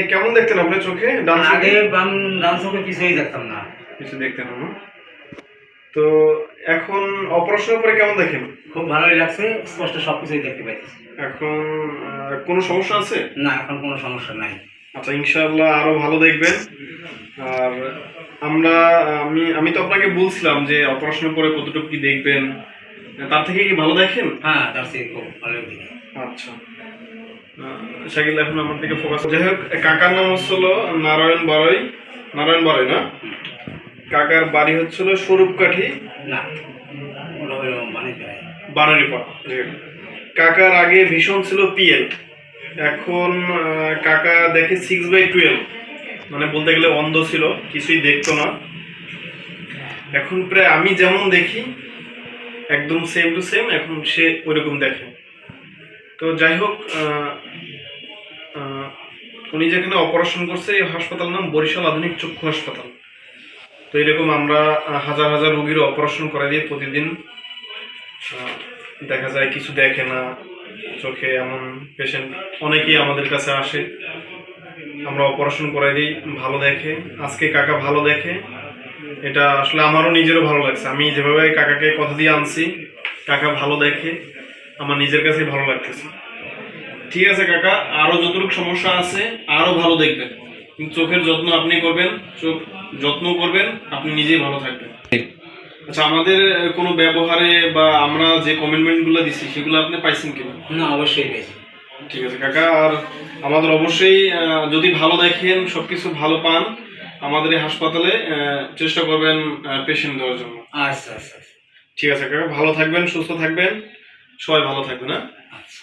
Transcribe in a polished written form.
কেমন দেখতেন আপনি চোখে? আগে ডান চোখে কিছুই দেখতাম না। কিছু দেখতেন না? তো এখন অপারেশনের পরে কেমন দেখেন? খুব ভালোই লাগছে, স্পষ্ট সবকিছুই দেখতে পাইতেছি। এখন কোনো সমস্যা আছে? না, এখন কোনো সমস্যা নাই। আচ্ছা, ইনশাআল্লাহ আরো ভালো দেখবেন। আর আমরা আমি আমি তো আপনাকে বলছিলাম যে অপারেশনের পরে কতটুকু কি দেখবেন, তার থেকে কি ভালো দেখেন? হ্যাঁ, তার থেকে খুব ভালো দেখি। আচ্ছা, শাকিল এখন আমার দিকে ফোকাস। যাই হোক, কাকার নাম হচ্ছিল নারায়ণ বারৈ। নারায়ণ বারৈ না? কাকার বাড়ি হচ্ছিল স্বরূপকাঠি, না ওটা হলো বানারীপাড়া। কাকার আগে ভীষণ ছিল পিএল, এখন কাকা দেখে 6/12, মানে বলতে গেলে অন্ধ ছিল, কিছুই দেখতো না। এখন প্রায় আমি যেমন দেখি একদম সেম টু সেম এখন সে ওইরকম দেখে। তো যাই হোক, উনি যেখানে অপারেশন করছে এই হাসপাতাল নাম বরিশাল আধুনিক চক্ষু হাসপাতাল। তো এরকম আমরা হাজার হাজার রোগীর অপারেশন করে দিই প্রতিদিন। দেখা যায় কিছু দেখে না চোখে, এমন পেশেন্ট অনেকেই আমাদের কাছে আসে, আমরা অপারেশন করে দিই, ভালো দেখে। আজকে কাকা ভালো দেখে, এটা আসলে আমারও নিজেরও ভালো লাগছে। আমি যেভাবে কাকাকে কথা দিয়ে আনছি, কাকা ভালো দেখে, আমার নিজের কাছেই ভালো লাগতেছে। ঠিক আছে কাকা, আরো যতটুকু সমস্যা আছে আরো ভালো দেখবেন, কিন্তু চোখের যত্ন আপনি করবেন, চোখ যত্ন করবেন, আপনি নিজেই ভালো থাকবেন। আচ্ছা, আমাদের কোনো ব্যবহারে বা আমরা যে কমিটমেন্ট গুলো দিচ্ছি সেগুলো আপনি পাইছেন কিনা? না, অবশ্যই পেয়েছি। ঠিক আছে কাকা, আর আমাদের অবশ্যই যদি ভালো দেখেন, সবকিছু ভালো পান, আমাদের এই হাসপাতালে চেষ্টা করবেন পেশেন্ট দেওয়ার জন্য। আচ্ছা আচ্ছা। ঠিক আছে কাকা, ভালো থাকবেন, সুস্থ থাকবেন, সবাই ভালো থাকবেন। হ্যাঁ। আচ্ছা।